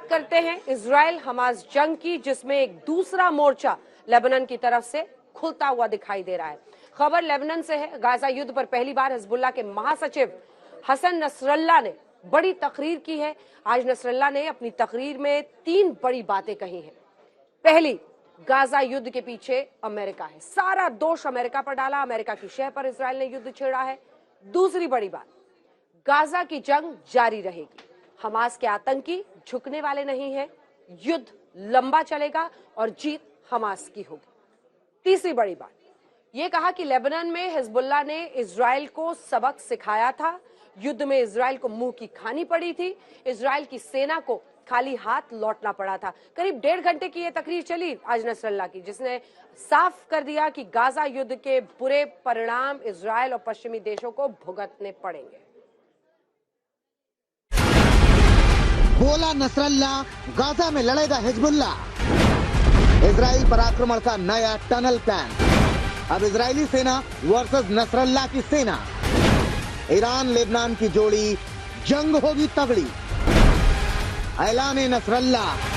बात करते हैं इजराइल हमास जंग की, जिसमें एक दूसरा मोर्चा लेबनान की तरफ से खुलता हुआ दिखाई दे रहा है। खबर लेबनान से है। गाजा युद्ध पर पहली बार हिजबुल्लाह के महासचिव हसन नसरल्लाह ने बड़ी तकरीर की है। आज नसरल्लाह ने अपनी तकरीर में 3 बड़ी बातें कही हैं। पहली, गाजा युद्ध के पीछे अमेरिका है, सारा दोष अमेरिका पर डाला, अमेरिका की शह पर इजराइल ने युद्ध छेड़ा है। दूसरी बड़ी बात, गाजा की जंग जारी रहेगी, हमास के आतंकी झुकने वाले नहीं हैं, युद्ध लंबा चलेगा और जीत हमास की होगी। तीसरी बड़ी बात, यह कहा कि लेबनान में हिजबुल्लाह ने इजराइल को सबक सिखाया था, युद्ध में इजराइल को मुंह की खानी पड़ी थी, इजराइल की सेना को खाली हाथ लौटना पड़ा था। करीब 1.5 घंटे की यह तकरीर चली आज नसरल्लाह की, जिसने साफ कर दिया कि गाजा युद्ध के बुरे परिणाम इजराइल और पश्चिमी देशों को भुगतने पड़ेंगे। बोला नसरल्लाह, गाजा में लड़ेगा हिजबुल्लाह। इजराइल पर आक्रमण का नया टनल प्लान। अब इजरायली सेना वर्सेस नसरल्लाह की सेना। ईरान लेबनान की जोड़ी, जंग होगी तगड़ी। ऐलान नसरल्लाह।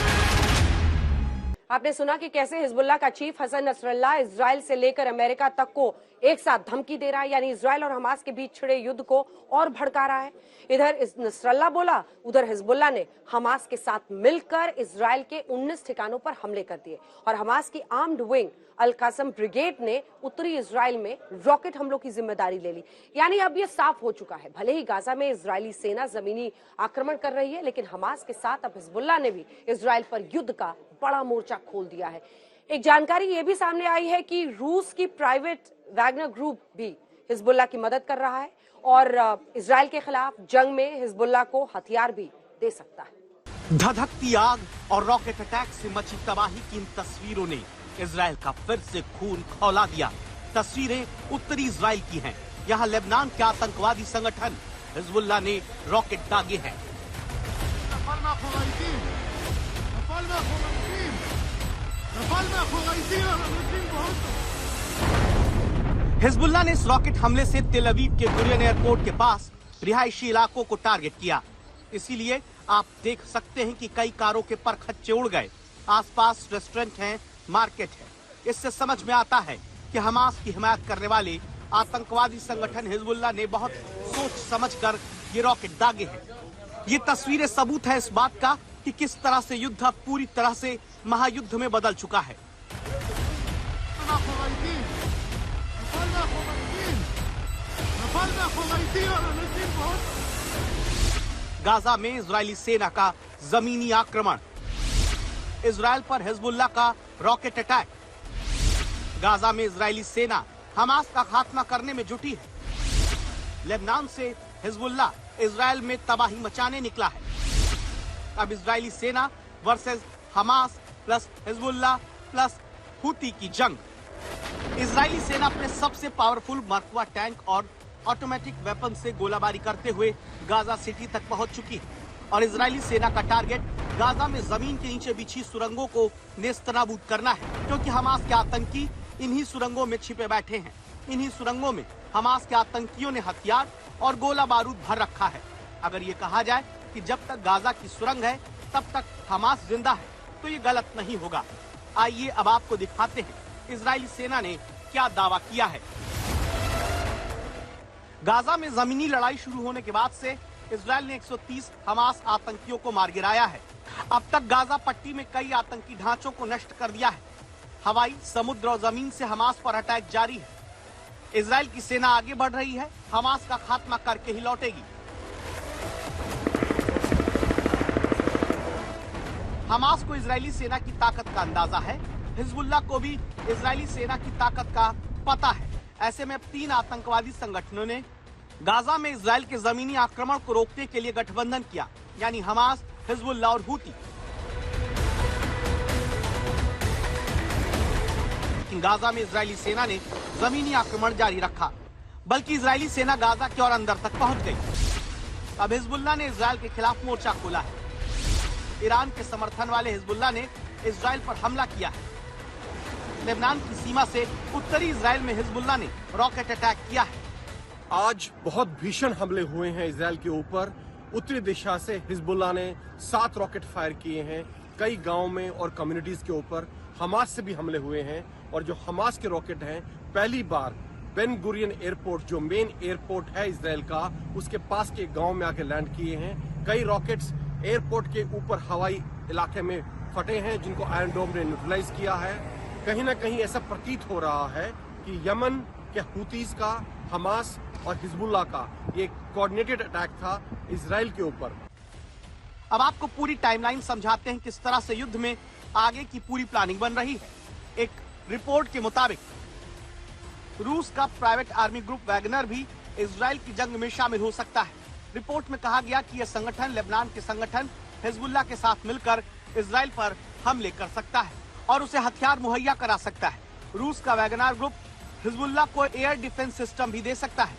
आपने सुना कि कैसे हिजबुल्लाह का चीफ हसन नसरल्लाह इजराइल से लेकर अमेरिका तक को एक साथ धमकी दे रहा है, यानी इजराइल और हमास के बीच छिड़े युद्ध को और भड़का रहा है। इधर नसरल्लाह बोला, उधर हिजबुल्लाह ने हमास के साथ मिलकर इजराइल के 19 ठिकानों पर हमले कर दिए और हमास की आर्म्ड विंग अल कासम ब्रिगेड ने उत्तरी इजराइल में रॉकेट हमलों की जिम्मेदारी ले ली। यानी अब यह साफ हो चुका है, भले ही गाजा में इजरायली सेना जमीनी आक्रमण कर रही है, लेकिन हमास के साथ अब हिजबुल्लाह ने भी इजराइल पर युद्ध का बड़ा मोर्चा खोल दिया है। एक जानकारी ये भी सामने आई है कि रूस की प्राइवेट वैगनर ग्रुप भी हिजबुल्लाह की मदद कर रहा है और इजराइल के खिलाफ जंग में हिजबुल्लाह को हथियार भी दे सकता है। धधकती आग और रॉकेट अटैक से मची तबाही की इन तस्वीरों ने इजराइल का फिर से खून खौला दिया। तस्वीरें उत्तरी इजराइल की हैं। यहाँ लेबनान के आतंकवादी संगठन हिजबुल्लाह ने रॉकेट दागे हैं। हिजबुल्लाह ने इस रॉकेट हमले से तेल अवीव के गुरियन एयरपोर्ट के पास रिहायशी इलाकों को टारगेट किया। इसीलिए आप देख सकते हैं कि कई कारों के परखच्चे उड़ गए। आसपास रेस्टोरेंट हैं, मार्केट है। इससे समझ में आता है कि हमास की हिमायत करने वाले आतंकवादी संगठन हिजबुल्लाह ने बहुत सोच समझकर ये रॉकेट दागे हैं। ये तस्वीरें सबूत है इस बात का कि किस तरह से युद्ध अब पूरी तरह से महायुद्ध में बदल चुका है। गाजा में इजरायली सेना का जमीनी आक्रमण, इजराइल पर हिजबुल्लाह का रॉकेट अटैक। गाजा में इजरायली सेना हमास का खात्मा करने में जुटी है। लेबनान से हिजबुल्लाह इजराइल में तबाही मचाने निकला है। अब इजरायली सेना versus Hamas plus Hezbollah plus Houthi की जंग। इजरायली सेना अपने सबसे पावरफुल मरकवा टैंक और ऑटोमेटिक वेपन से गोलाबारी करते हुए गाजा सिटी तक पहुंच चुकी है और इजरायली सेना का टारगेट गाजा में जमीन के नीचे बिछी सुरंगों को नेस्तनाबूद करना है, क्योंकि हमास के आतंकी इन्हीं सुरंगों में छिपे बैठे हैं। इन्हीं सुरंगों में हमास के आतंकियों ने हथियार और गोला बारूद भर रखा है। अगर ये कहा जाए कि जब तक गाजा की सुरंग है तब तक हमास जिंदा है, तो ये गलत नहीं होगा। आइए अब आपको दिखाते हैं इजरायली सेना ने क्या दावा किया है। गाजा में जमीनी लड़ाई शुरू होने के बाद से इजराइल ने 130 हमास आतंकियों को मार गिराया है। अब तक गाजा पट्टी में कई आतंकी ढांचों को नष्ट कर दिया है। हवाई, समुद्र और जमीन से हमास पर अटैक जारी है। इजराइल की सेना आगे बढ़ रही है, हमास का खात्मा करके ही लौटेगी। हमास को इजरायली सेना की ताकत का अंदाजा है, हिजबुल्लाह को भी इजरायली सेना की ताकत का पता है। ऐसे में 3 आतंकवादी संगठनों ने गाजा में इजराइल के जमीनी आक्रमण को रोकने के लिए गठबंधन किया, यानी हमास, हिजबुल्लाह और हुती। लेकिन गाजा में इजरायली सेना ने जमीनी आक्रमण जारी रखा, बल्कि इजरायली सेना गाजा के और अंदर तक पहुंच गई। अब हिजबुल्लाह ने इजराइल के खिलाफ मोर्चा खोला है। ईरान के समर्थन वाले हिजबुल्लाह ने इजराइल पर हमला किया है। लेबनान की सीमा से उत्तरी इजराइल में हिजबुल्लाह ने रॉकेट अटैक किया है। आज बहुत भीषण हमले हुए हैं इजराइल के ऊपर। उत्तरी दिशा से हिजबुल्लाह ने 7 रॉकेट फायर किए हैं। कई गांव में और कम्युनिटीज के ऊपर हमास से भी हमले हुए हैं और जो हमास के रॉकेट हैं पहली बार बेन गुरियन एयरपोर्ट, जो मेन एयरपोर्ट है इजराइल का, उसके पास के गांव में आके लैंड किए हैं। कई रॉकेट्स एयरपोर्ट के ऊपर हवाई इलाके में फटे हैं जिनको आयरन डोम ने न्यूट्रलाइज किया है। कहीं ना कहीं ऐसा प्रतीत हो रहा है कि यमन के हुतीज का, हमास और हिजबुल्लाह का ये कोऑर्डिनेटेड अटैक था इजराइल के ऊपर। अब आपको पूरी टाइमलाइन समझाते हैं किस तरह से युद्ध में आगे की पूरी प्लानिंग बन रही है। एक रिपोर्ट के मुताबिक रूस का प्राइवेट आर्मी ग्रुप वैगनर भी इजराइल की जंग में शामिल हो सकता है। रिपोर्ट में कहा गया कि यह संगठन लेबनान के संगठन हिजबुल्लाह के साथ मिलकर इजराइल पर हमले कर सकता है और उसे हथियार मुहैया करा सकता है। रूस का वैगनर ग्रुप हिजबुल्लाह को एयर डिफेंस सिस्टम भी दे सकता है।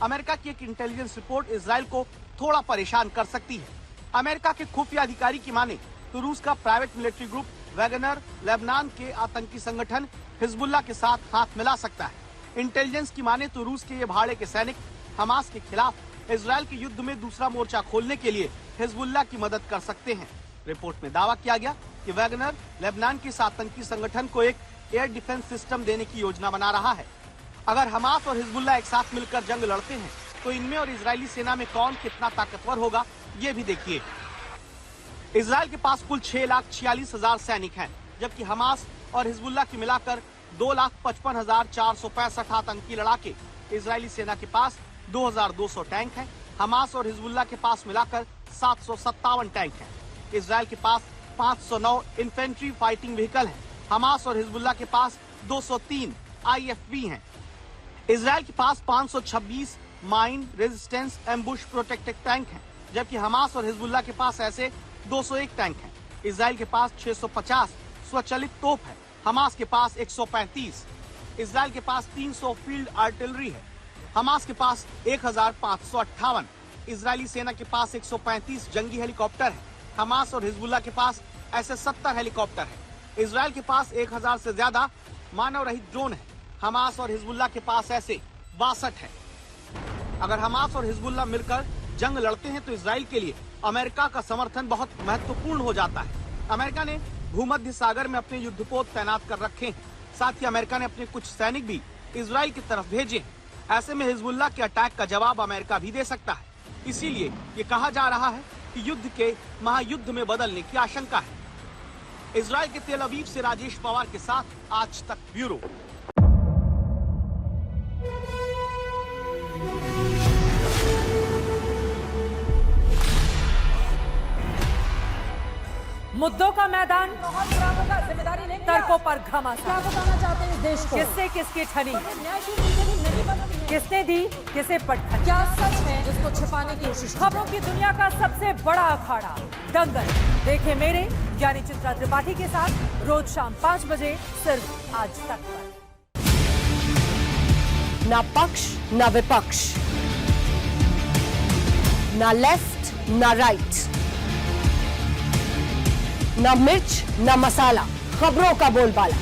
अमेरिका की एक इंटेलिजेंस रिपोर्ट इजराइल को थोड़ा परेशान कर सकती है। अमेरिका के खुफिया अधिकारी की माने तो रूस का private military group Wagner Lebanon के आतंकी संगठन हिजबुल्लाह के साथ हाथ मिला सकता है। इंटेलिजेंस की माने तो रूस के ये भाड़े के सैनिक हमास के खिलाफ इजराइल के युद्ध में दूसरा मोर्चा खोलने के लिए हिजबुल्लाह की मदद कर सकते हैं। रिपोर्ट में दावा किया गया कि वैगनर लेबनान के इस आतंकी संगठन को एक एयर डिफेंस सिस्टम देने की योजना बना रहा है। अगर हमास और हिजबुल्लाह एक साथ मिलकर जंग लड़ते हैं तो इनमें और इजरायली सेना में कौन कितना ताकतवर होगा, ये भी देखिए। इजराइल के पास कुल 6,46,000 सैनिक हैं, जबकि हमास और हिजबुल्लाह की मिलाकर 2,55,465 आतंकी लड़ाके। इजरायली सेना के पास 2,200 टैंक हैं। हमास और हिजबुल्लाह के पास मिलाकर 757 टैंक हैं। इजराइल के पास 509 इन्फेंट्री फाइटिंग व्हीकल हैं। हमास और हिजबुल्लाह के पास 203 IFV हैं। इजराइल के पास 526 mine resistance ambush protected tank हैं, जबकि हमास और हिजबुल्लाह के पास ऐसे 201 टैंक हैं। इजराइल के पास 650 स्वचालित तोप है। हमास के पास 135। इजराइल के पास 300 फील्ड आर्टिलरी है। हमास के पास 1,558। इजरायली सेना के पास 135 जंगी हेलीकॉप्टर है। हमास और हिजबुल्लाह के पास ऐसे 70 हेलीकॉप्टर है। इजराइल के पास 1,000 से ज्यादा मानव रहित ड्रोन है। हमास और हिजबुल्लाह के पास ऐसे 62 है। अगर हमास और हिजबुल्लाह मिलकर जंग लड़ते हैं तो इजराइल के लिए अमेरिका का समर्थन बहुत महत्वपूर्ण हो जाता है। अमेरिका ने भूमध्य सागर में अपने युद्धपोत तैनात कर रखे हैं। साथ ही अमेरिका ने अपने कुछ सैनिक भी इजराइल की तरफ भेजे हैं। ऐसे में हिजबुल्लाह के अटैक का जवाब अमेरिका भी दे सकता है। इसीलिए ये कहा जा रहा है कि युद्ध के महायुद्ध में बदलने की आशंका है। इजराइल के तेल अवीव से राजेश पवार के साथ आज तक ब्यूरो। मुद्दों का मैदान, जिम्मेदारी नहीं, तर्कों पर घमासान। क्या बताना चाहते हैं इस देश को? किससे किसकी ठनी, न्याय की नीति नहीं बनती है। किसने दी किसे पटखनी। क्या सच है जिसको छिपाने की कोशिश? खबरों की दुनिया का सबसे बड़ा अखाड़ा दंगल देखे मेरे यानी चित्रा त्रिपाठी के साथ रोज शाम 5 बजे सिर्फ आज तक पर। ना पक्ष ना विपक्ष, ना लेफ्ट ना राइट, ना मिर्च ना मसाला, खबरों का बोलबाला,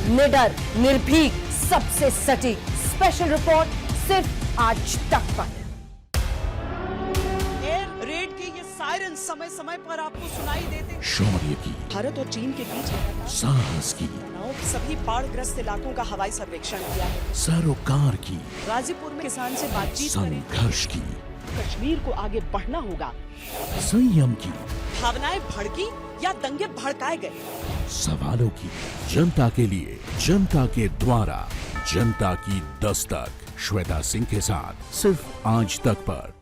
निडर निर्भीक सबसे सटीक स्पेशल रिपोर्ट सिर्फ आज तक पर। एयर रेड के ये सायरन समय समय पर आपको सुनाई देते। शौर्य की, भारत और चीन के बीच साहस की, सभी बाढ़ग्रस्त इलाकों का हवाई सर्वेक्षण किया है। सरोकार की, गाजीपुर में किसान से बातचीत करें। संघर्ष की, कश्मीर को आगे बढ़ना होगा। संयम की, भावनाएं भड़की या दंगे भड़काए गए, सवालों की, जनता के लिए, जनता के द्वारा, जनता की दस्तक। श्वेता सिंह के साथ सिर्फ आज तक पर।